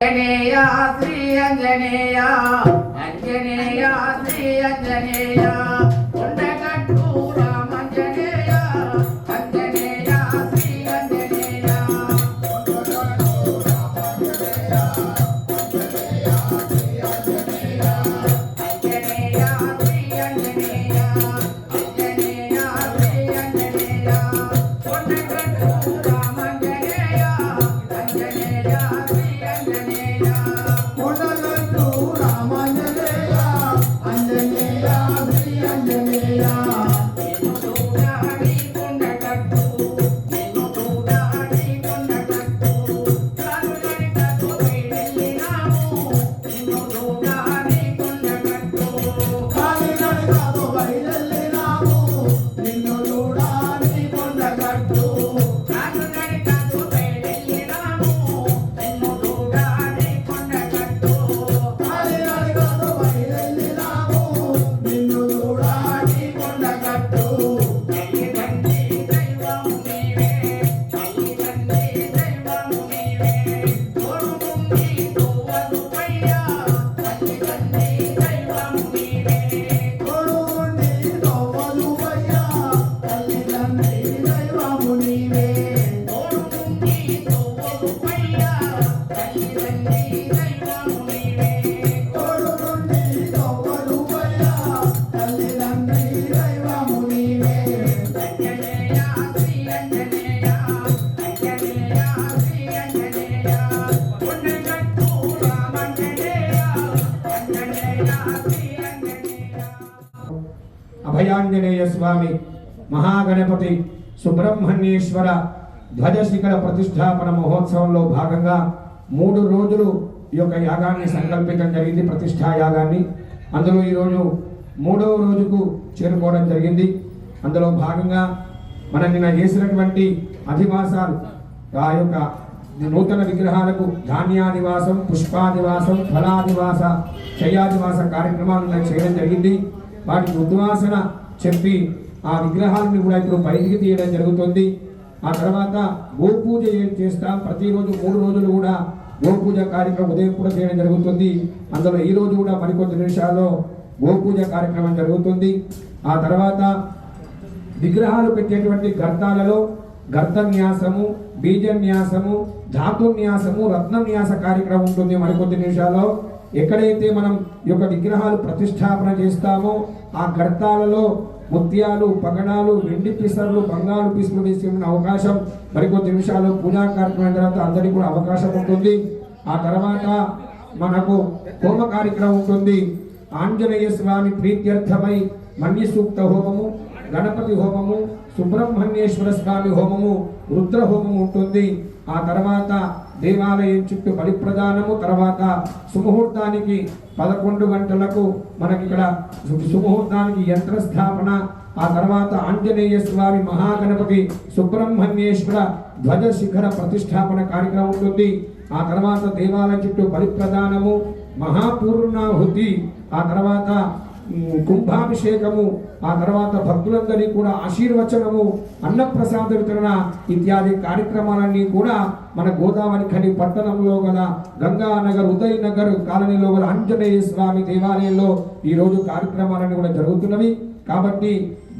అంజనేయ శ్రీ అంజనేయ అంజనేయ శ్రీ అంజనేయ కొండగట్టు రామంజనేయ అంజనేయ శ్రీ అంజనేయ అంజనేయ శ్రీ అంజనేయ అంజనేయ శ్రీ అంజనేయ కొండగట్టు రామంజనేయ అంజనేయ శ్రీ అంజనేయ కొండగట్టు రామంజనేయ అంజనేయ శ్రీ అంజనేయ నిన్ను చూడాలి కొండగట్టు నిన్ను చూడాలి కొండగట్టు కాలునడికట్టు బయలుదేరినాము నిన్ను చూడాలి కొండగట్టు కాలునడికట్టు బయలుదేరినాము నిన్ను చూడాలి కొండగట్టు కాలునడికట్టు బయలుదేరినాము నిన్ను చూడాలి కొండగట్టు కాలునడికట్టు బయలుదేరినాము నిన్ను చూడాలి కొండగట్టు తల్లిదండ్రి దైవము నీవే తల్లిదండ్రి దైవము నీవే తోడుండి తోవదువయ్యా తల్లిదండ్రి దైవము నీవే తోడుండి తోవదువయ్యా తల్లిదండ్రి దైవము నీవే తోడుండి తోవదువయ్యా తల్లిదండ్రి దైవము నీవే తోడుండి తోవదువయ్యా తల్లిదండ్రి దైవము నీవే అంజనేయ శ్రీ అంజనేయ అంజనేయ శ్రీ అంజనేయ కొండగట్టు రామంజనేయ అంజనేయ శ్రీ అంజనేయ అభయాంజనేయ స్వామి మహాగణపతి సుబ్రహ్మణ్యేశ్వర ధ్వజశిఖర ప్రతిష్టాపన మహోత్సవంలో భాగంగా 3 రోజులు ఈ యొక్క యాగాన్ని సంకల్పించడం జరిగింది, ప్రతిష్టా యాగాన్ని. అందులో ఈరోజు 3వ రోజుకు చేరుకోవడం జరిగింది. అందులో భాగంగా మనం నిన్న చేసినటువంటి అధివాసాలు, ఆ యొక్క నూతన విగ్రహాలకు ధాన్యాదివాసం, పుష్పాదివాసం, ఫలాదివాస, క్షయాదివాస కార్యక్రమాలను చేయడం జరిగింది. వాటికి ఉద్వాసన చెప్పి ఆ విగ్రహాలను కూడా ఇప్పుడు బయటికి తీయడం జరుగుతుంది. ఆ తర్వాత గోపూజ చేస్తాం. ప్రతిరోజు 3 రోజులు కూడా గోపూజ కార్యక్రమం ఉదయం కూడా చేయడం జరుగుతుంది. అందులో ఈ రోజు కూడా మరికొద్ది నిమిషాల్లో గోపూజ కార్యక్రమం జరుగుతుంది. ఆ తర్వాత విగ్రహాలు పెట్టేటువంటి గర్తాలలో గర్తన్యాసము, బీజన్యాసము, ధాతున్యాసము, రత్నన్యాస కార్యక్రమం ఉంటుంది మరికొద్ది నిమిషాల్లో. ఎక్కడైతే మనం ఈ యొక్క విగ్రహాలు ప్రతిష్టాపన చేస్తామో ఆ గర్తాలలో ముత్యాలు, పగడాలు, వెండి పిసర్లు, బంగారు పిసులు వేసుకునే అవకాశం మరికొద్ది నిమిషాలు పూజా కార్యక్రమం తర్వాత అందరికీ కూడా అవకాశం ఉంటుంది. ఆ తర్వాత మనకు హోమ కార్యక్రమం ఉంటుంది. ఆంజనేయ స్వామి ప్రీత్యర్థమై మన్య సూక్త హోమము, గణపతి హోమము, సుబ్రహ్మణ్యేశ్వర స్వామి హోమము, రుద్ర హోమము ఉంటుంది. ఆ తర్వాత దేవాలయం చుట్టూ బలి ప్రదానము, తర్వాత సుముహూర్తానికి 11 గంటలకు మనకి ఇక్కడ సుముహూర్తానికి యంత్రస్థాపన, ఆ తర్వాత ఆంజనేయ స్వామి మహాగణపతి సుబ్రహ్మణ్యేశ్వర ధ్వజ శిఖర ప్రతిష్టాపన కార్యక్రమం ఉంటుంది. ఆ తర్వాత దేవాలయం చుట్టూ బలి ప్రదానము, మహాపూర్ణాహుతి, ఆ తర్వాత కుంభాభిషేకము, ఆ తర్వాత భక్తులందరికీ కూడా ఆశీర్వచనము, అన్నప్రసాద వితరణ ఇత్యాది కార్యక్రమాలన్నీ కూడా మన గోదావరి ఖని పట్టణంలో గల గంగానగర్, ఉదయనగర్ కాలనీలో గల ఆంజనేయ స్వామి దేవాలయంలో ఈరోజు కార్యక్రమాలన్నీ కూడా జరుగుతున్నవి. కాబట్టి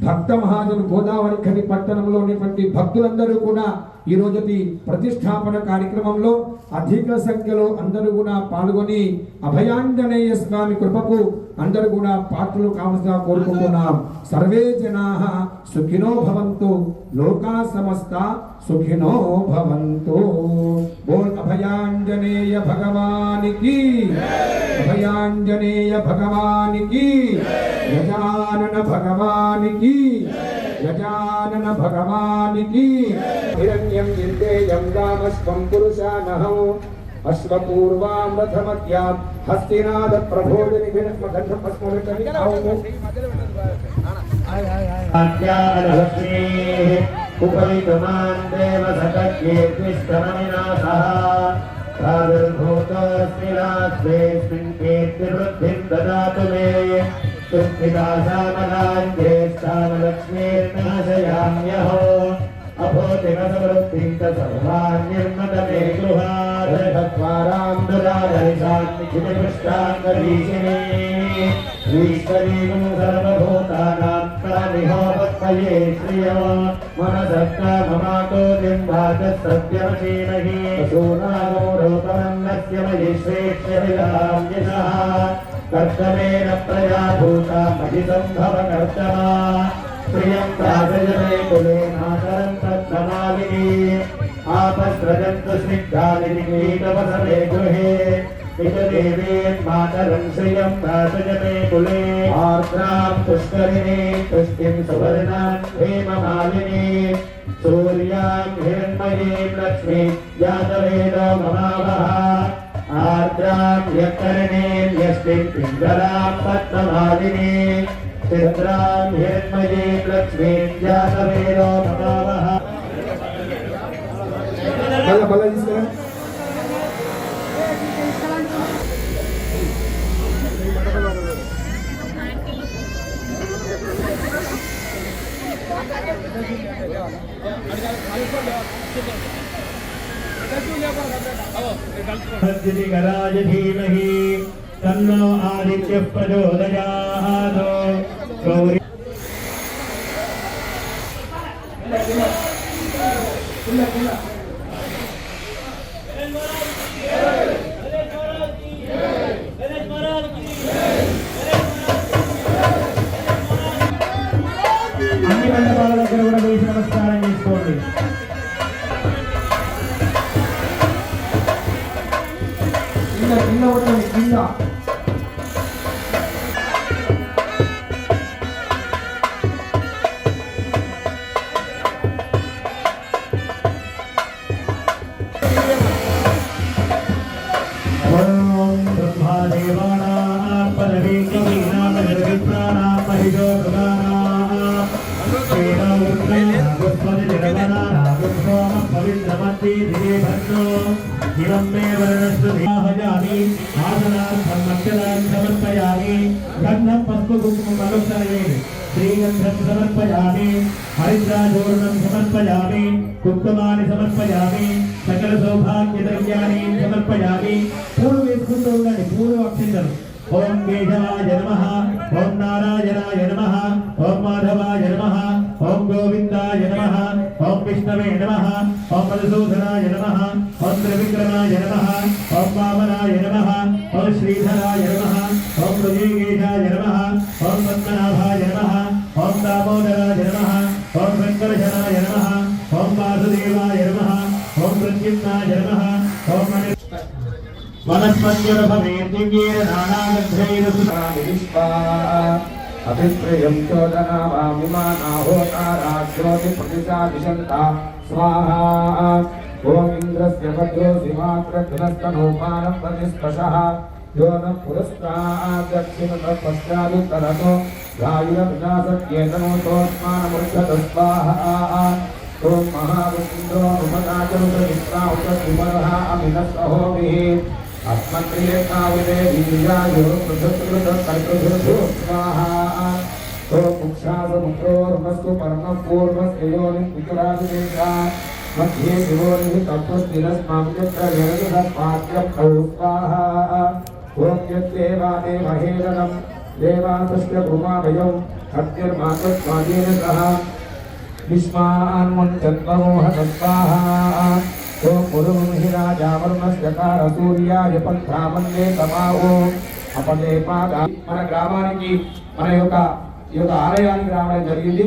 భక్త మహాజను గోదావరి ఖని పట్టణంలో ఉన్నటువంటి భక్తులందరూ కూడా ఈ రోజుటి ప్రతిష్టాపన కార్యక్రమంలో అధిక సంఖ్యలో అందరూ కూడా పాల్గొని అభయాంజనేయ స్వామి కృపకు అందరూ కూడా పాత్రలు కావాల్సిన కోరుకుంటున్నాం. సర్వే జనాః సుఖినో భవంతు, లోకా సమస్త సుఖినో భవంతు. బోల్ అభయాంజనేయ భగవానికి, అభయాంజనేయ భగవానికి, గజానన భగవానికి, గజానన భగవానికి. హిరణ్యం నిర్దేయం రామస్వం పురుషానహం అశ్వపూర్వామృతమత్యాం హస్తినాద ప్రబోధిని ఉపవితుమాన్ దేవ సకర్యేష్ఠమనినాసః ప్రాదుర్భూతోస్మి రాజ్యేస్మిన్ కీర్తివృద్ధిం దదాతు మే సుస్థితాసామలాజ్యేష్ఠామలక్ష్మీర్నాశయామ్యహో अभूतिमसमृद्धिं च सर्वान् निर्मतमे गृहात् महादरिशान्तिपृष्टाङ्गरीशिने ईश्वरीं सर्वभूतानां तामिहोपत्मये श्रियं मनसक्ता ममातो दिम्भागसत्यमशीमहि वसूनानो रोपमन्नस्य मयि श्रेष्ठविलां यशः कर्तमेन प्रया भूता महि सम्भव कर्तमा प्रियं प्राजयते कुले नाकरं तद्धमालिनी आपस्रजन्तु स्निग्धालिनी कीटवसने गृहे पितदेवेन् मातरं श्रियं प्राजयते कुले आर्द्रां पुष्करिणी पुष्टिं सुवर्णां हेममालिनी सूर्यां हिरण्मयीं लक्ष्मीं जातवेदो ममावः आर्द्रां यत्करणीं यष्टिं पिङ्गलां पद्ममालिनी चित्रां हिरण्मयीं लक्ष्मीं जातवेदो ममावः गराज धीमहि तन्नो आदित्यः प्रचोदयात् गौरी అన్ని మండపాల దగ్గర కూడా వేసి నమస్కారం చేసుకోండి. కింద ఉంటుంది కింద गन्धं पस्पु कुङ्कुमं श्रीगन्धं समर्पयामि हरिद्राचूर्णं समर्पयामि कुङ्कुमानि समर्पयामि सकल सौभाग्यद्रव्याणि समर्पयामि पूर्व वेసుకుంటూ ఉండండి పూర్వ అక్షింతలు ओम केशवाय नमः ओम नारायणाय नमः ओम माधवाय नमः ओम गोविंदाय नमः ओम विष्णवे नमः ओम मधुसूदनाय नमः ओम त्रिविक्रमाय नमः ओम वामनाय नमः ओम श्रीधराय नमः ओम ऋषिकेशाय नमः ओम पद्मनाभाय नमः ओम दामोदराय नमः ओम शंकरशनाय नमः ओम वासुदेवाय नमः ओम प्रद्युम्नाय नमः ओम अभिप्रियं चोदनावामिमानाहोताराग्रोति प्रतिसादिशन्ता स्वाहा ॐ इन्द्रस्य वज्रोऽसि मात्रघ्नस्तनोपानं प्रतिस्पशः यो न पुरस्तादक्षिणतः पश्चादुत्तरतो गायुरविनाशक्येतनोतोऽस्मानमृच्छत स्वाहा ॐ महाविष्णो नुमनाचरुतविप्राहुतविमरः अमिनस्तहोभिः अस्मत्प्रियकाविदे वीर्यायुरुपृथुकृतकर्तृभ्यो स्वाहा ॐ मुक्षासमुद्रोर्मस्तु पर्णपूर्वस्योनिं पितुरादिदेशा मध्ये शिवोनिः तत्त्वस्थिरस्मामित्रवेदपात्यप्रौ स्वाहा ॐ यद्देवादेवहेदनं देवातस्य भूमाभयौ हत्यर्मातस्मादेन सह विस्मान्मुञ्चन्मोहतस्वाहा ఓ పురుషి రాజా వర్ణస్యకార సూర్యాయ పంథామన్నే తమావో అపదే పాద మన గ్రామానికి మన యొక్క ఆలయానికి రావడం జరిగింది.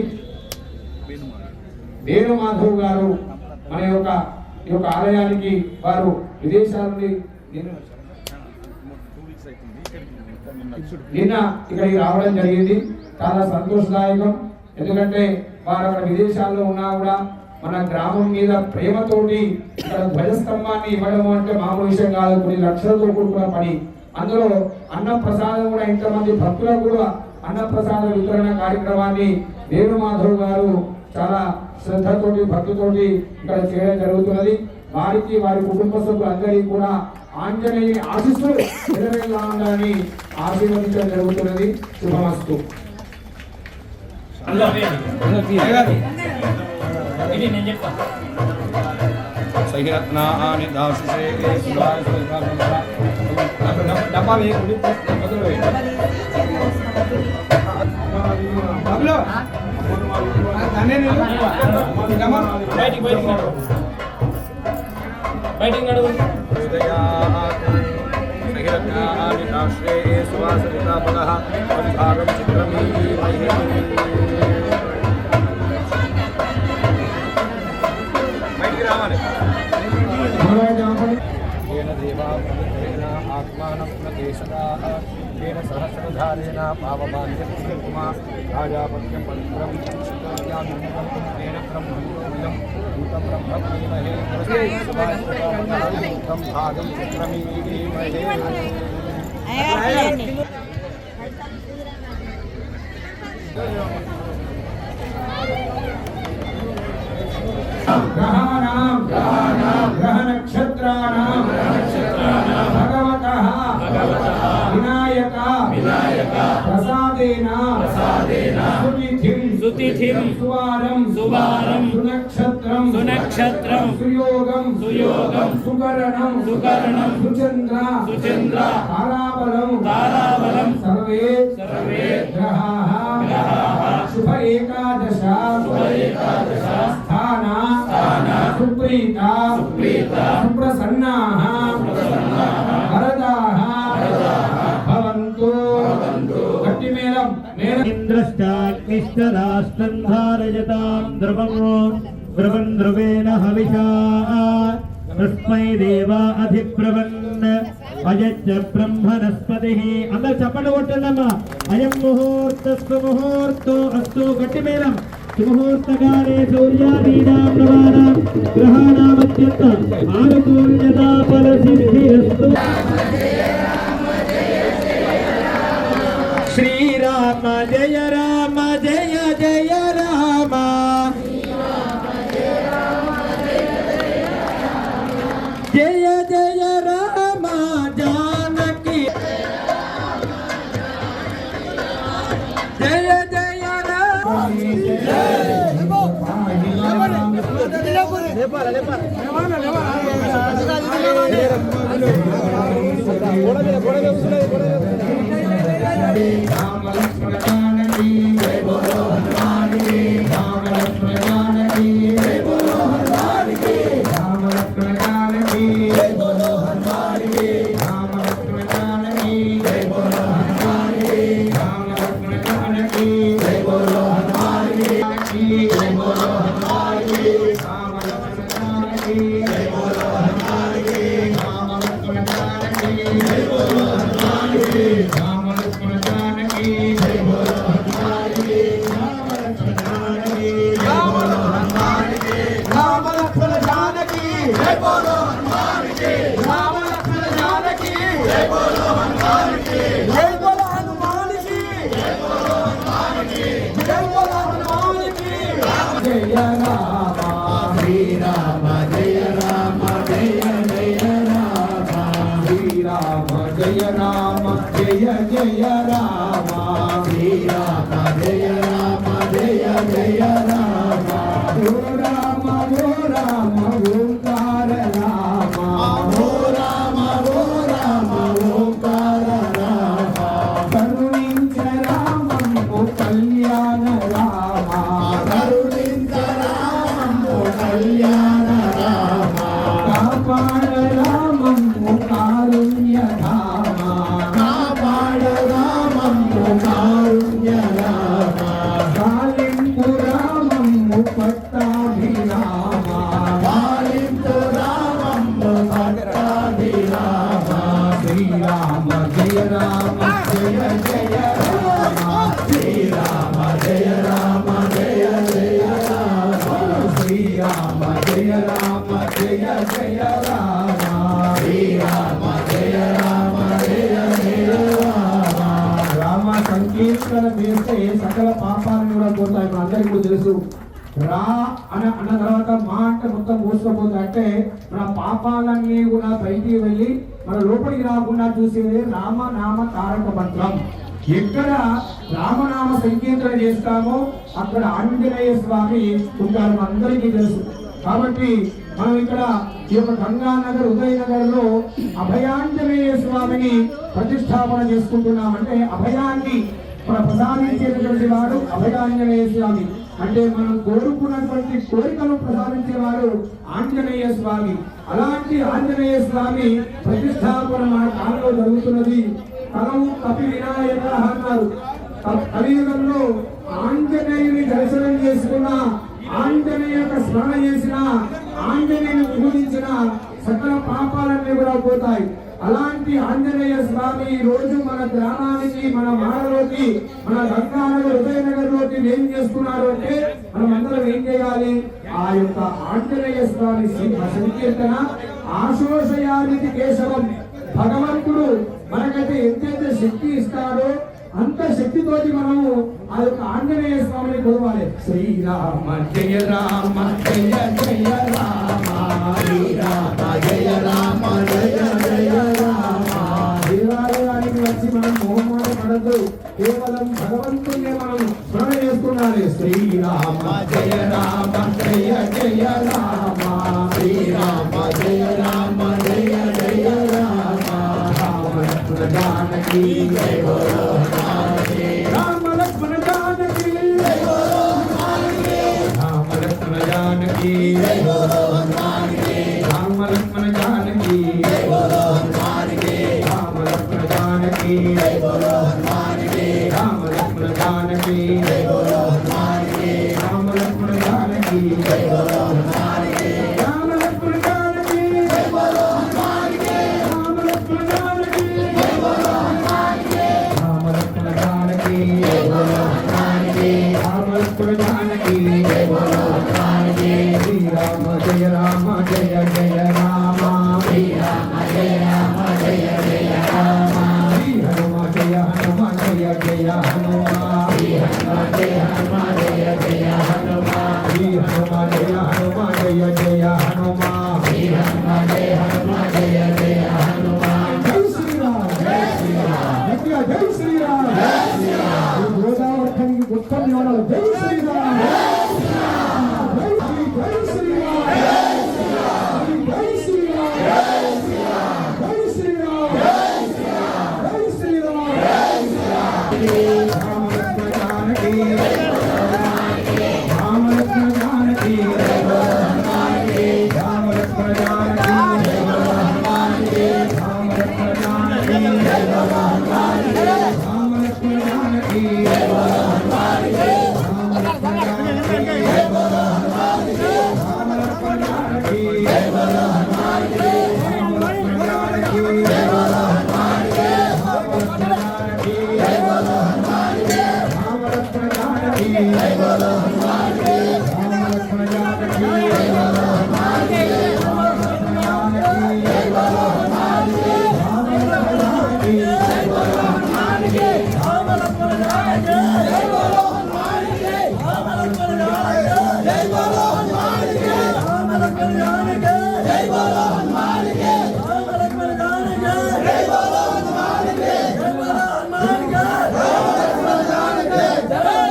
వేణుమాధవ్ గారు మన యొక్క ఆలయానికి వారు విదేశాల నుండి నిన్న ఇక్కడికి రావడం జరిగింది. చాలా సంతోషదాయకం. ఎందుకంటే వారు అక్కడ విదేశాల్లో ఉన్నా కూడా మన గ్రామం మీద ప్రేమతోటి ఇక్కడ ధ్వజస్తంభాన్ని ఇవ్వడం అంటే మామూలు విషయం కాదు. కొన్ని లక్షలతో కూడుకున్న పని. అందులో అన్నప్రసాదం కూడా ఇంతమంది భక్తులకు కూడా అన్నప్రసాద వితరణ కార్యక్రమాన్ని వేణుమాధవ్ గారు చాలా శ్రద్ధతోటి భక్తితోటి ఇక్కడ చేయడం జరుగుతున్నది. వారికి వారి కుటుంబ సభ్యులందరికీ కూడా ఆంజనేయుని ఆశీస్సులు నిలవేయాలని ఆశీర్వదించడం జరుగుతున్నది. శుభమస్తు. ఇది నేను చెప్తాను. సహిరత్నాని దాశుషే డబ్బా వేయండి బయటికి నడువు సహిరత్నాని దాశుషే సువాసరితాపదః పరిభాగం చిత్రమీ तेन सहस्रधारेण पावमान्यमा राजापत्यं पवित्रं तेन ब्रह्मयोगं भूतं ब्रह्मणीमहे भागं चित्रमीमहे ग्रह नक्षत्राणां भगवतः विनायक प्रसादेन सुतिथिं सुवारं सुनक्षत्रं सुयोगं सुकरणं सुचन्द्र ताराबलं सर्वे ग्रहाः शुभ एकादश स्थाना सुप्रीता सुप्रसन्नाः वरदाः भवन्तु गट्टि मेलं इंद्रश्चाग्निश्चराष्ट्रं धारयतां ध्रुवं ध्रुवेण हविषा तस्मै देवा अधिब्रवन् अयच्च ब्रह्मणस्पतिः अंदर चप्पल కొట్టండమ్మా అయం ముహూర్తస్తు ముహూర్తో అస్తు గట్టి మేళం సుముహూర్తకాలే సూర్యాదీనాం నవానాం గ్రహాణామత్యంత ఆనుకూల్యతా ఫలసిద్ధిరస్తు శ్రీరామ జయ రామ జయ జయ రామ జయ జయ రామ జానకి జయ జయ రామ जय राम जय जय राम श्री राम जय राम जय जय राम ओ राम ओंकार राम ओ राम ओंकार राम करुणिंच रामं ओ कल्याण राम करुणिंच रामं ओ कल्याण राम कापाड रामं ओ कारुण्य చేస్తే సకల పాపాలను కూడా పోతాయి. మన అందరికీ కూడా తెలుసు. రా అన్న తర్వాత మా అంటే మొత్తం మూసుకుపోతుంది. అంటే మన పాపాలన్నీ కూడా బయటికి వెళ్ళి మన లోపలికి రాకుండా చూసేది రామనామ తారక మంత్రం. ఎక్కడ రామనామ సంకీర్తన చేస్తామో అక్కడ ఆంజనేయ స్వామి ఉంటారు, అందరికీ తెలుసు. కాబట్టి మనం ఇక్కడ ఈ యొక్క గంగానగర్ ఉదయనగర్ లో అభయాంజనేయ స్వామిని ప్రతిష్టాపన చేసుకుంటున్నామంటే అభయాన్ని ప్రసాదించేటటువంటి వాడు అభయాంజనేయ స్వామి. అంటే మనం కోరుకున్నటువంటి కోరికను ప్రసాదించేవాడు ఆంజనేయ స్వామి. అలాంటి ఆంజనేయ స్వామి ప్రతిష్టాపన మన కాలంలో జరుగుతున్నది. కలవు కపి వినాయక అన్నారు. కలియుగంలో ఆంజనేయుని దర్శనం చేసుకున్న, ఆంజనేయ స్మరణ చేసిన, ఆంజనేయుని విభజించిన సకల పాపాలన్నీ కూడా పోతాయి. అలాంటి ఆంజనేయ స్వామి ఈ రోజు మన గ్రామానికి, మన మాడలోకి, మన గంగానగర్ ఉదయనగర్ లోకి ఏం చేస్తున్నారు అంటే మనం అందరం ఏం చేయాలి? ఆ యొక్క ఆంజనేయ స్వామి సంకీర్తన ఆశోషయానికి కేశవం. భగవంతుడు మనకైతే ఎంతైతే శక్తి ఇస్తాడో అంత శక్తితోటి మనము ఆ యొక్క ఆంజనేయ స్వామిని కొలవాలి. శ్రీరామ జయ రామ జయ జయ రామ, శ్రీరామ జయ రామ జయ జయ రామ. దేవాలయానికి వచ్చి మనం మొహమాట పడద్దు, కేవలం భగవంతుణ్ణి మనం స్మరణ చేసుకున్నాలి. శ్రీరామ జయ రామ జయ జయ రామ, శ్రీరామ జయ రామ జయ జయ రామ. రామ లక్ష్మణ జానకి జయ బోలో హనుమానే, రామ లక్ష్మణ జానకి జయ బోలో హనుమానే, రామ లక్ష్మణ జానకి జయ బోలో హనుమానే, రామ లక్ష్మణ జానకి జయ బోలో హనుమానే, రామ లక్ష్మణ జానకి జయ బోలో హనుమానే, రామ లక్ష్మణ జానకి జయ బోలో హనుమానే, రామ లక్ష్మణ జానకి జయ బోలో హనుమానే, రామ లక్ష్మణ జానకి జయ బోలో హనుమానే, రామ లక్ష్మణ జానకి జయ బోలో హనుమానే, రామ లక్ష్మణ జానకి జయ బోలో హనుమానే, రామ లక్ష్మణ జానకి జయ బోలో హనుమానే. శ్రీరామ జయ రామ జయ జయ రామ, శ్రీరామ జయ రామ జయ జయ రామ, శ్రీ హనుమ జయ హనుమ జయ జయ హనుమ, శ్రీ హనుమ జయ హనుమ జయ జయ హనుమ, శ్రీ హనుమ జయ హనుమ జయ జయ హనుమ, శ్రీ హనుమ జయ హనుమ జయ జయ హనుమ. జై శ్రీరామ్ జై శ్రీరామ్, గట్టిగా జై శ్రీరామ్ జై శ్రీరామ్. ఈ గోదావరికి ఉత్తమ యోనాలు జై శ్రీరామ్ జై శ్రీరామ్, జై శ్రీ జై శ్రీరామ్ జై శ్రీరామ్, జై శ్రీరామ్ జై శ్రీరామ్, జై శ్రీరామ్ జై శ్రీరామ్, జై శ్రీరామ్ జై శ్రీరామ్. రామ లక్ష్మణ జానకి జయ బోలో హనుమానే, రామ లక్ష్మణ జానకి జయ బోలో హనుమానే, రామ లక్ష్మణ జానకి జయ బోలో హనుమానే, రామ లక్ష్మణ జానకి జయ బోలో హనుమానే, రామ లక్ష్మణ జానకి జయ బోలో హనుమానే, రామ లక్ష్మణ జానకి జయ బోలో హనుమానే, రామ లక్ష్మణ జానకి జయ బోలో హనుమానే, రామ లక్ష్మణ జానకి జయ బోలో హనుమానే, రామ లక్ష్మణ జానకి జయ బోలో హనుమానే, రామ లక్ష్మణ జానకి జయ బోలో హనుమానే, రామ లక్ష్మణ జానకి జయ బోలో హనుమానే, రామ లక్ష్మణ జానకి జయ బోలో హనుమానే, రామ లక్ష్మణ జానకి జయ బోలో హనుమానే, రామ లక్ష్మణ జానకి జయ బోలో హనుమానే, రామ లక్ష్మణ జానకి జయ బోలో హనుమానే, రామ లక్ష్మణ జానకి జయ బోలో హనుమానే, రామ లక్ష్మణ జానకి జయ బోలో హనుమానే, జయ బోలో హనుమానే, రామ లక్ష్మణ జానకి జయ బోలో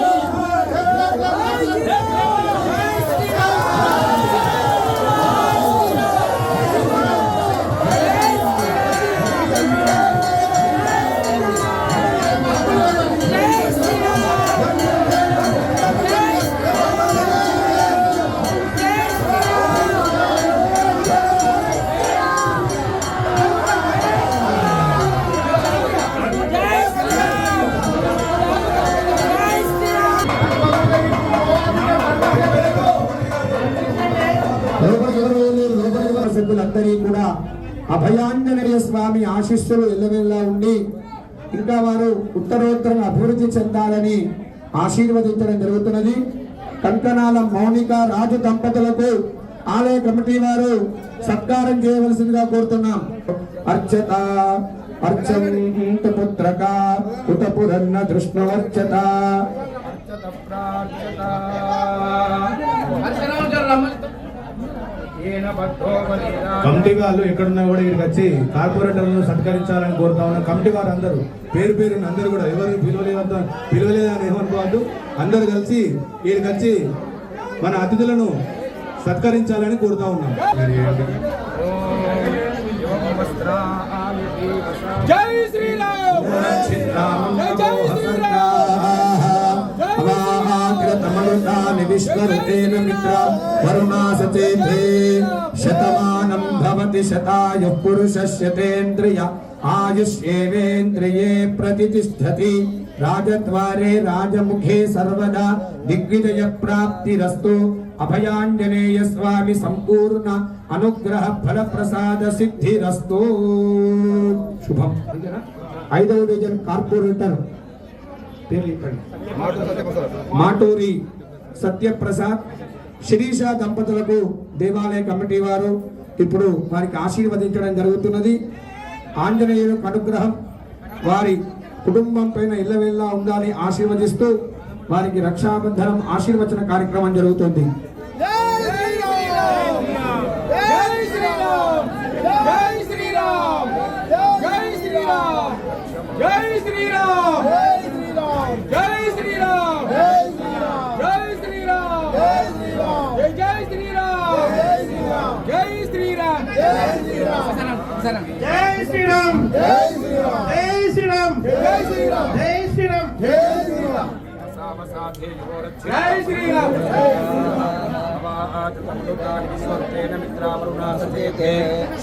సభ్యులందరికీ కూడా అభయాంజనేయ స్వామి ఆశీస్సులు ఎల్లవెల్లా ఉండి ఇంకా వారు ఉత్తరోత్తర అభివృద్ధి చెందాలని ఆశీర్వదించడం జరుగుతున్నది. కంకణాల మౌనిక రాజు దంపతులకు ఆలయ కమిటీ వారు సత్కారం చేయవలసిందిగా కోరుతున్నాం. అర్చత అర్చంత పుత్రక కుతపురన్న దృష్ణవర్చత. కమిటీ వాళ్ళు ఎక్కడున్నా కూడా ఇక్కడికి వచ్చి కార్పొరేటర్లను సత్కరించాలని కోరుతా ఉన్నాం. కమిటీ వారు అందరూ పేరు పేరుని అందరూ కూడా ఎవరు పిలవలేదని ఏమనుకోవద్దు, అందరు కలిసి ఇక్కడికి వచ్చి మన అతిథులను సత్కరించాలని కోరుతా ఉన్నాం. జై శ్రీరామ్ జై అవాగ్రతమనుతాని విశ్వరుతేన మిత్ర వరుణాసచేతే శతమానం భవతి శతాయుః పురుషస్యతేంద్రియ ఆయుష్యేవేంద్రియే ప్రతిష్టతి రాజద్వారే రాజముఖే సర్వదా దిగ్విజయ ప్రాప్తిరస్తు అభయాంజనేయ స్వామి సంపూర్ణ అనుగ్రహ ఫల ప్రసాద సిద్ధిరస్తు. శుభం. 5వ డివిజన్ కార్పొరేటర్ మాటూరి సత్యప్రసాద్ శిరీష దంపతులకు దేవాలయ కమిటీ వారు ఇప్పుడు వారికి ఆశీర్వదించడం జరుగుతున్నది. ఆంజనేయులకు అనుగ్రహం వారి కుటుంబం పైన ఇళ్ళవేళ్ళ ఉండాలని ఆశీర్వదిస్తూ వారికి రక్షాబంధనం ఆశీర్వచన కార్యక్రమం జరుగుతుంది.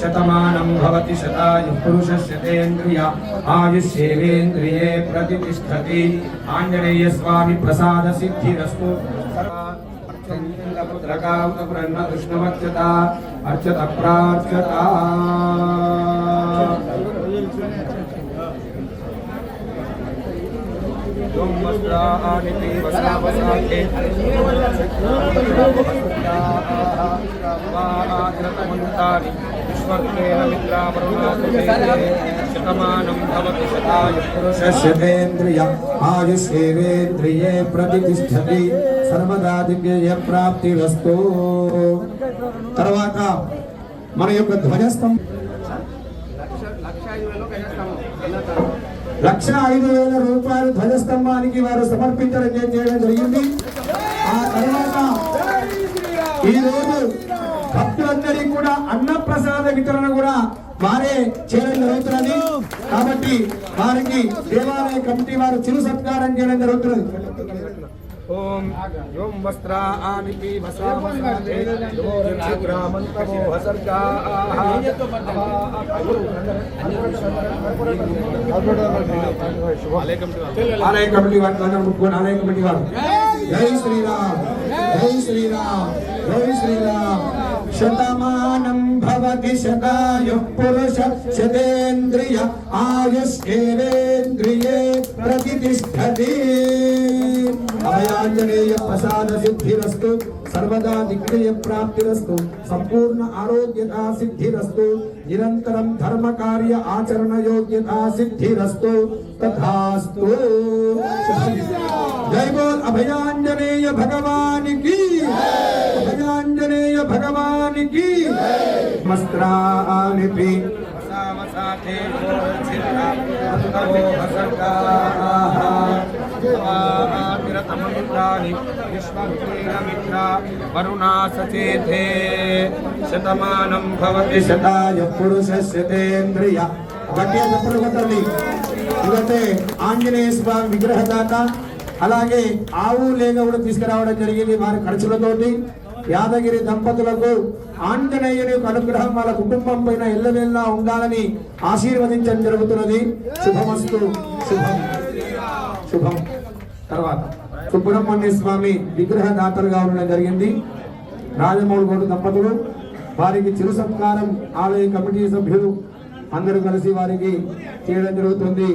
శతమానం భవతి శతాయుః పురుషస్యతేంద్రియ ఆయుష్యేవేంద్రియే ప్రతిష్టతి. ఆంజనేయ స్వామి ప్రసాద సిద్ధిరస్తు. కృష్ణమర్చత అర్చత ప్రార్చత. శతేంద్రియ ఆయుష్యేవేంద్రియే ప్రతిష్టతి సర్వదా దివ్య ప్రాప్తిరస్తు. తర్వాత మన యొక్క ధ్వజస్తంభం 1,05,000 రూపాయలు ధ్వజస్తంభానికి వారు సమర్పించడం చేయడం జరిగింది. ఆ తర్వాత ఈ రోజు భక్తులందరికీ కూడా అన్నప్రసాద వితరణ కూడా వారే చేయడం జరుగుతున్నది. కాబట్టి వారికి దేవాలయ కమిటీ వారు చిరు సత్కారం చేయడం జరుగుతున్నది. ఓం యోం వస్త్రాని పీవసామసాతే యోగ్రామంతమో హసర్గాః ఆలయ కమిటీ వారు జై శ్రీరామ్ జై శ్రీరామ్ జై శ్రీరామ్. శతమానం భవతి శతాయుః పురుషస్యతేంద్రియ ఆయుష్యేవేంద్రియే ప్రతిష్టతి. అభయాంజనేయ ప్రసాద సిద్ధిరస్తు సర్వదా దిగ్విజయ ప్రాప్తిరస్తు సంపూర్ణ ఆరోగ్యతా సిద్ధిరస్తు నిరంతరం ధర్మ కార్య ఆచరణ యోగ్యతా సిద్ధిరస్తు తథాస్తు. జై బోల్ అభయాంజనేయ భగవానికి అభయాంజనేయ భగవానికి. వస్త్రాని పీవసామసాతే యోగ్రామంతమో హసర్గాః తమమిత్రాని విశ్వమిత్ర వరుణా సచేతే శతమానం భవతి శతాయుః పురుషస్యతేంద్రియ. గట్టిగా చెప్పలు కొట్టండి. ఇదంటే ఆంజనేయ స్వామి విగ్రహదాత. అలాగే ఆవు లేగ కూడా తీసుకురావడం జరిగింది వారి ఖర్చులతోటి. యాదగిరి దంపతులకు ఆంజనేయుని అనుగ్రహం వాళ్ళ కుటుంబం పైన ఎల్లవేళ్ళ ఉండాలని ఆశీర్వదించడం జరుగుతున్నది. శుభమస్తు. శుభం శుభం. తర్వాత సుబ్రహ్మణ్య స్వామి విగ్రహదాతలుగా ఉండడం జరిగింది. రాజమౌళి దంపతులు వారికి చిరు సత్కారం ఆలయ కమిటీ సభ్యులు అందరూ కలిసి వారికి చేయడం జరుగుతుంది.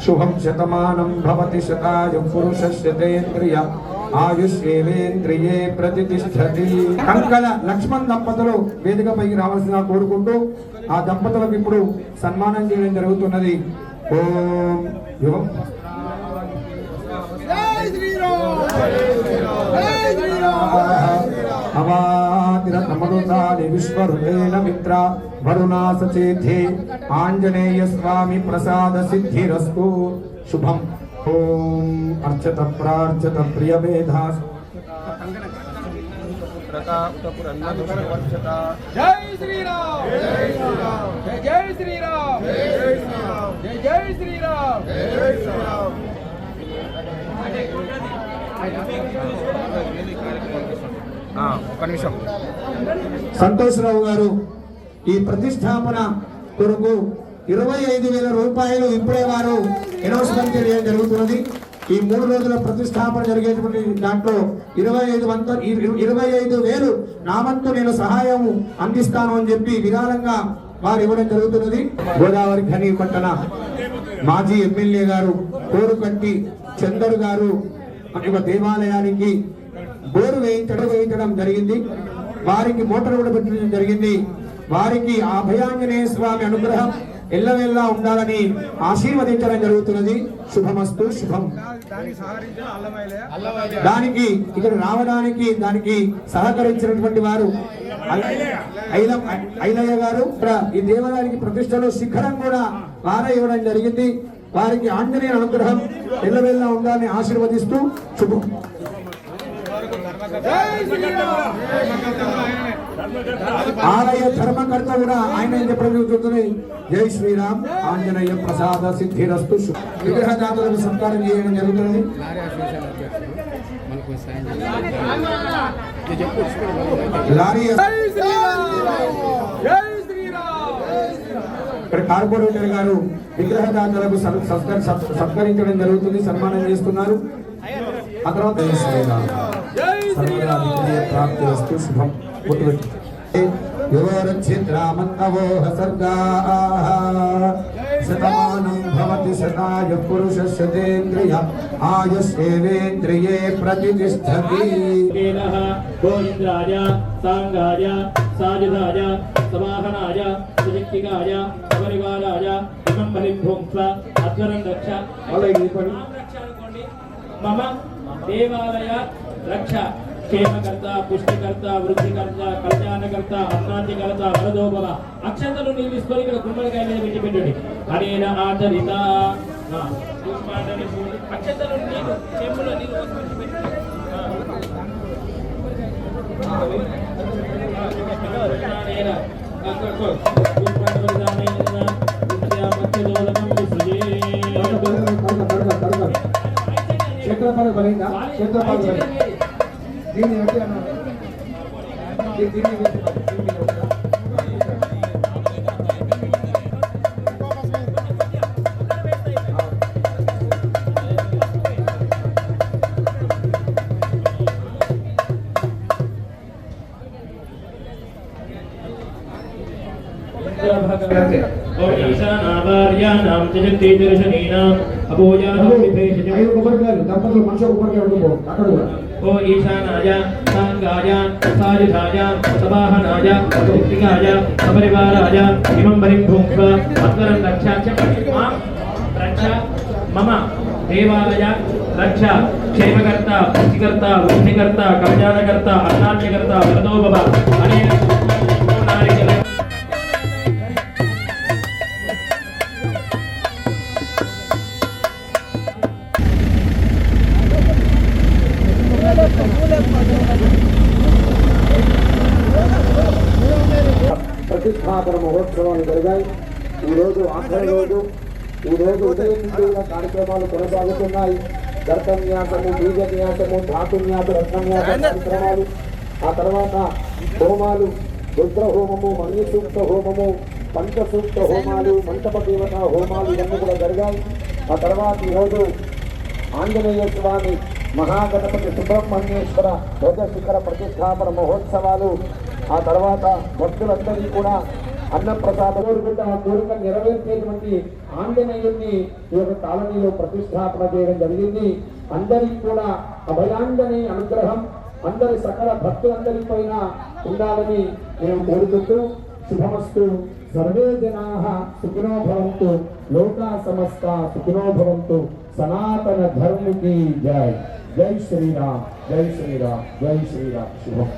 శుభం. శతమానం భవతి శతాయుః పురుషస్యతేంద్రియ ఆయుష్యేవేంద్రియే ప్రతిష్టతి. కంకల లక్ష్మణ్ దంపతులు వేదికపైకి రావాల్సిందిగా కోరుకుంటూ ఆ దంపతులకు ఇప్పుడు సన్మానం చేయడం జరుగుతున్నది. ఓం యువం అవాతిరతమనుతాని విశ్వరుతేన మిత్ర వరుణా సచేతే ఆంజనేయ స్వామి ప్రసాద సిద్ధిరస్తు. శుభం. ఓం అర్చత ప్రార్చత ప్రియమేధాస్ జై శ్రీరామ్ జై శ్రీరామ్ జై శ్రీరామ్ జై శ్రీరామ్ జై శ్రీరామ్ జై శ్రీరామ్. ఒక్క నిమిషం. సంతోషరావు గారు ఈ ప్రతిష్టాపన కొరకు 25,000 రూపాయలు ఇప్పుడే వారు అనౌన్స్మెంట్ చేయడం జరుగుతున్నది. ఈ 3 రోజుల ప్రతిష్టాపన జరిగేటువంటి దాంట్లో 25,000 నా వంతు నేను సహాయం అందిస్తాను అని చెప్పి విరాళంగా వారు ఇవ్వడం జరుగుతున్నది. గోదావరి ఖని పట్టణ మాజీ ఎమ్మెల్యే గారు కోరుకంటి చందర్ గారు ఒక దేవాలయానికి బోరు వేయించడం జరిగింది. వారికి మోటార్ కూడా పెట్టడం జరిగింది. వారికి ఆ అభయాంజనేయ స్వామి అనుగ్రహం ఎల్లవెల్లా ఉండాలని ఆశీర్వదించడం జరుగుతున్నది. శుభమస్తు శుభం. దానికి ఇక్కడ రావడానికి దానికి సహకరించినటువంటి వారు ఐలయ్య గారు ఈ దేవాలయానికి ప్రతిష్టలో శిఖరం కూడా వారే ఇవ్వడం జరిగింది. వారికి ఆంజనేయ అనుగ్రహం ఎల్లవెల్లా ఉండాలని ఆశీర్వదిస్తూ శుభం. ఆలయ ధర్మకర్త కూడా ఆయన చెప్పడం జరుగుతుంది. జై శ్రీరామ్ ఆంజనేయ ప్రసాద సిద్ధిరస్తు. విగ్రహదాతలకు సత్కారం చేయడం జరుగుతుంది. ఇక్కడ కార్పొరేటర్ గారు విగ్రహదాతలకు సత్కరించడం జరుగుతుంది, సన్మానం చేస్తున్నారు. ఆ తర్వాత జై శ్రీరామ్ సర్వదా విజయ ప్రాప్తి వస్తు శుభం. యోరక్షిద్రామన్నవోహ సర్గాః శతమానం భవతి శతాయ పురుషస్యేంద్రియ ఆయుష్యేంద్రియే ప్రతిష్ఠతి. గోవింద్రాయ సాంగాయ సాయుధాయ సమాహనాయ సుశక్తికాయ పరివారాయ ఇమం బలింభుంక్వ అధ్వరం రక్ష మమ దేవాలయ రక్ష క్షేమకర్త పుష్టికర్త వృద్ధికర్త కళ్యాణకర్త అన్నాద్యకర్త వరదోభవ. అక్షంతలు నీళ్ళు తీసుకొని ఇక్కడ గుమ్మడికాయ మీద పెట్టి పెట్టండి. అనేన ఆచరిత అక్షంతలు నీళ్ళు చెంబులో నీళ్ళు పోసి పెట్టి క్షేత్రపాల బలిందా క్షేత్రపాల దీన్ని బట్టి అన్న ఈశానావార్యానాం జగత్తే దర్శనీనాం అభోజానాం విభేషజం. ఐదు కొబ్బరికాయలు దంపతులు మనిషి కొబ్బరికాయ ఉండిపో అక్కడ కూడా. ఓ ఈశానాయ సాంగాయ సాయుధాయ సమాహనాయ సుశక్తికాయ సపరివారాయ ఇమం బలింభుంక్వ అధ్వరం రక్ష రక్ష మమ దేవాలయ రక్ష క్షేమకర్త పుష్టికర్త వృద్ధికర్త కళ్యాణకర్త అన్నాద్యకర్త వరదోభవ అనేన ప్రతిష్టాపన మహోత్సవాలు జరిగాయి. ఈరోజు ఆఖరి రోజు. ఈరోజు ఉదయం నుండి కార్యక్రమాలు కొనసాగుతున్నాయి. దర్శన్యాసము, బీజన్యాసము, ధాతున్యాస, రత్నన్యాస కార్యక్రమాలు. ఆ తర్వాత హోమాలు, రుద్రహోమము, మణిసూక్త హోమము, పంచసూక్త హోమాలు, మంటప దేవత హోమాలు ఇవన్నీ కూడా జరిగాయి. ఆ తర్వాత ఈరోజు ఆంజనేయ స్వామి మహాగణపతి సుబ్రహ్మణ్యేశ్వర ధ్వజ శిఖర ప్రతిష్టాపన మహోత్సవాలు. ఆ తర్వాత భక్తులందరికీ కూడా అన్నప్రసాద కోరిక నెరవేర్చేటువంటి ఆంజనేయుడిని ఈ యొక్క కాలనీలో ప్రతిష్టాపన చేయడం జరిగింది. అందరికీ కూడా అభయాంజనేయ అనుగ్రహం అందరి సకల భక్తులందరిపైన ఉండాలని నేను కోరుకుంటూ శుభమస్తు. సర్వే జనాః సుఖినో భవంతు, లోకా సమస్తా సుఖినో భవంతు. సనాతన ధర్మకి జై. జై శ్రీరామ్, జై శ్రీరామ్, జై శ్రీరామ్. శుభం.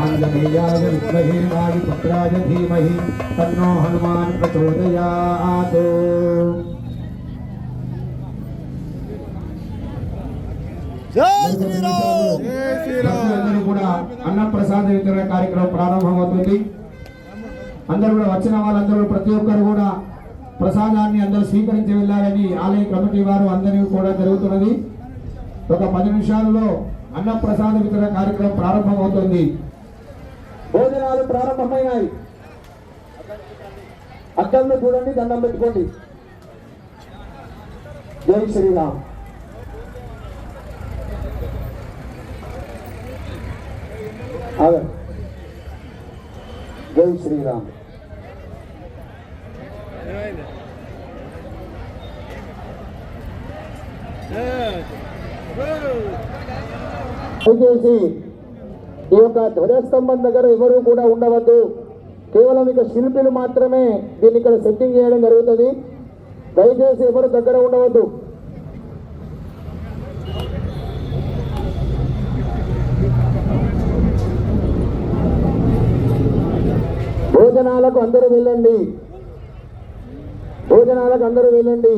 आंजनेयाय विद्महे वायुपुत्राय धीमहि तन्नो हनुमान् प्रचोदयात्। అందరూ కూడా అన్న ప్రసాద వితరణ కార్యక్రమం ప్రారంభమవుతుంది. అందరూ కూడా వచ్చిన వాళ్ళందరూ ప్రతి ఒక్కరు కూడా ప్రసాదాన్ని అందరూ స్వీకరించి వెళ్ళాలని ఆలయ కమిటీ వారు అందరికీ కూడా జరుగుతున్నది. ఒక 10 నిమిషాల్లో అన్న ప్రసాద వితరణ కార్యక్రమం ప్రారంభమవుతుంది. భోజనాలు ప్రారంభమైనాయి. అద్దంలో చూడండి, దండం పెట్టుకోండి. జై శ్రీరామ్. జై శ్రీరామ్. దయచేసి ఈ యొక్క ధ్వజస్తంభం దగ్గర ఎవరు కూడా ఉండవద్దు. కేవలం ఇక శిల్పులు మాత్రమే దీన్ని ఇక్కడ సెట్టింగ్ చేయడం జరుగుతుంది. దయచేసి ఎవరు దగ్గర ఉండవద్దు. భోజనాలకు అందరూ వెళ్ళండి. భోజనాలకు అందరూ వెళ్ళండి.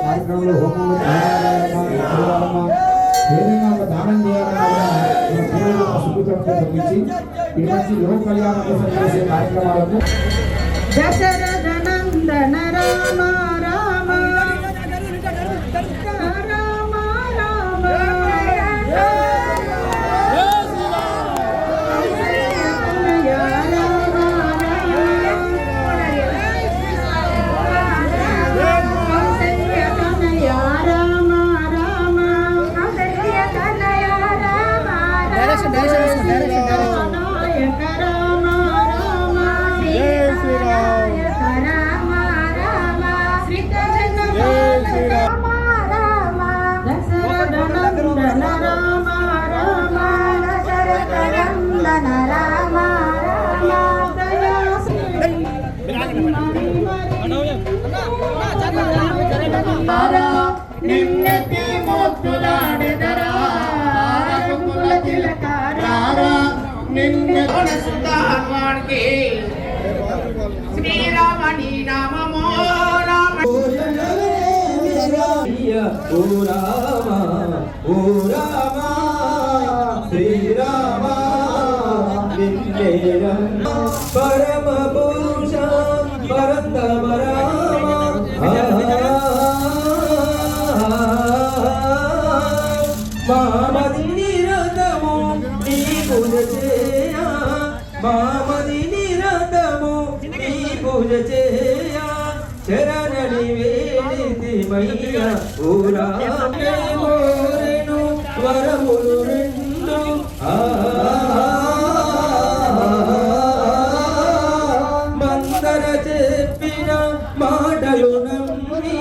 కార్యక్రమంలో హోమంలో ఏదైనా ఒక దానం చేయాలన్నా సుఖితంతో తగ్గించి ఇటువంటి లోక కళ్యాణం కోసం చేసే కార్యక్రమాలకు దశరథ నందన రామ రామ రామ రామ నిన్నతి ముద్దులాడెదరా కుంకుల తిలకారా నిన్న సుతాన్వానికి శ్రీరామని నామమో రామ ఓ రామ ఓ రామ శ్రీరామ పరమ పురుష పరంతమ రామ మామది నిరతము నీ పూజ చేయ మామది నిరతము నీ పూజ చేయ చరణి వేడితి మయ్య ఊరాను వరములు రెండు మందర చెప్పిన మాటలు నమ్మి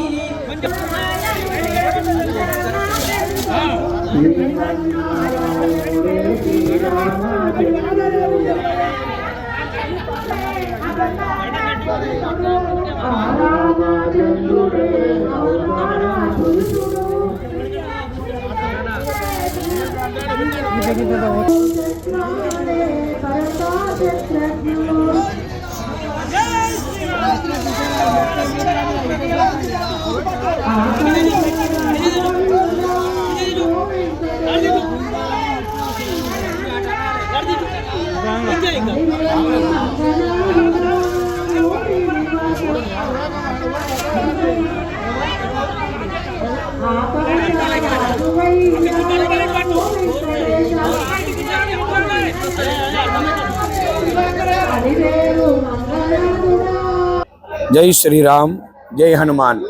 జై శ్రీరామ్, జై హనుమాన్.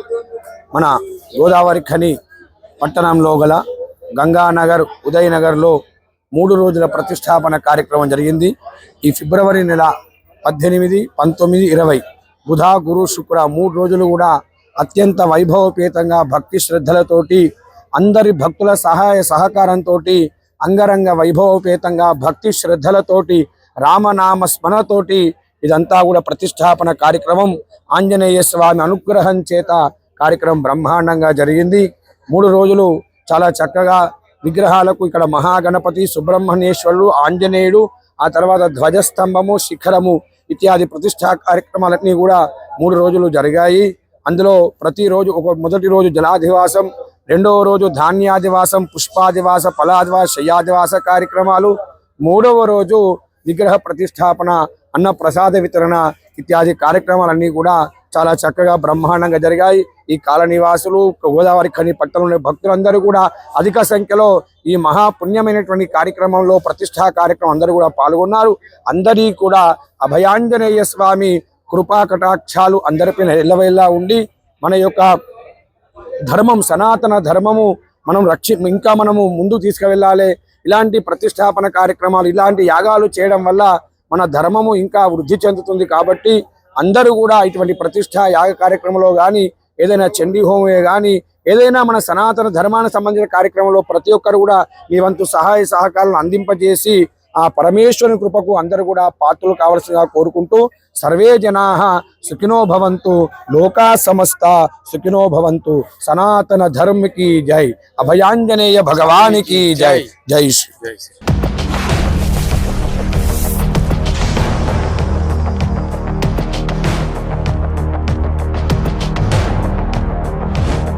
మన గోదావరి ఖని పట్టణంలో గల గంగానగర్ ఉదయనగర్లో 3 రోజుల ప్రతిష్టాపన కార్యక్రమం జరిగింది. ఈ ఫిబ్రవరి నెల 18, 19, 20 బుధ గురు శుక్ర 3 రోజులు కూడా అత్యంత వైభవపేతంగా భక్తి శ్రద్ధలతోటి అందరి భక్తుల సహాయ సహకారంతో అంగరంగ వైభవపేతంగా భక్తి శ్రద్ధలతోటి రామనామ స్మరణతోటి ఇదంతా కూడా ప్రతిష్టాపన కార్యక్రమం ఆంజనేయ స్వామి అనుగ్రహం చేత కార్యక్రమం బ్రహ్మాండంగా జరిగింది. 3 రోజులు చాలా చక్కగా విగ్రహాలకు ఇక్కడ మహాగణపతి, సుబ్రహ్మణ్యేశ్వరుడు, ఆంజనేయుడు, ఆ తర్వాత ధ్వజస్తంభము, శిఖరము ఇత్యాది ప్రతిష్టా కార్యక్రమాలన్నీ కూడా 3 రోజులు జరిగాయి. అందులో ప్రతిరోజు మొదటి రోజు జలాధివాసం, రెండవ రోజు ధాన్యాదివాసం, పుష్పాదివాస, ఫలాదివాస, శయ్యాదివాస కార్యక్రమాలు, 3వ రోజు విగ్రహ ప్రతిష్టాపన, అన్న ప్రసాద వితరణ ఇత్యాది కార్యక్రమాలన్నీ కూడా చాలా చక్కగా బ్రహ్మాండంగా జరిగాయి. ఈ కాలనివాసులు, గోదావరి ఖని పట్టణంలోని భక్తులందరూ కూడా అధిక సంఖ్యలో ఈ మహాపుణ్యమైనటువంటి కార్యక్రమంలో ప్రతిష్టా కార్యక్రమం అందరూ కూడా పాల్గొన్నారు. అందరి కూడా అభయాంజనేయ స్వామి కృపా కటాక్షాలు అందరిపైన ఎల్లవేళలా ఉండి మన యొక్క ధర్మం, సనాతన ధర్మము ఇంకా మనము ముందు తీసుకువెళ్ళాలి. ఇలాంటి ప్రతిష్టాపన కార్యక్రమాలు, ఇలాంటి యాగాలు చేయడం వల్ల మన ధర్మము ఇంకా వృద్ధి చెందుతుంది. కాబట్టి అందరూ కూడా ఇటువంటి ప్రతిష్ఠా యాగ కార్యక్రమంలో కానీ, ఏదైనా చండీ హోమే కానీ, ఏదైనా మన సనాతన ధర్మానికి సంబంధించిన కార్యక్రమంలో ప్రతి ఒక్కరు కూడా మీ వంతు సహాయ సహకారాలను అందింపజేసి ఆ పరమేశ్వరుని కృపకు అందరూ కూడా పాత్రలు కావాల్సిందిగా కోరుకుంటూ, సర్వే జనాః సుఖినో భవంతు, లోకా సమస్త సుఖినో భవంతు, సనాతన ధర్మ కీ జై, అభయాంజనేయ భగవానికి జై. జై శ్రీ.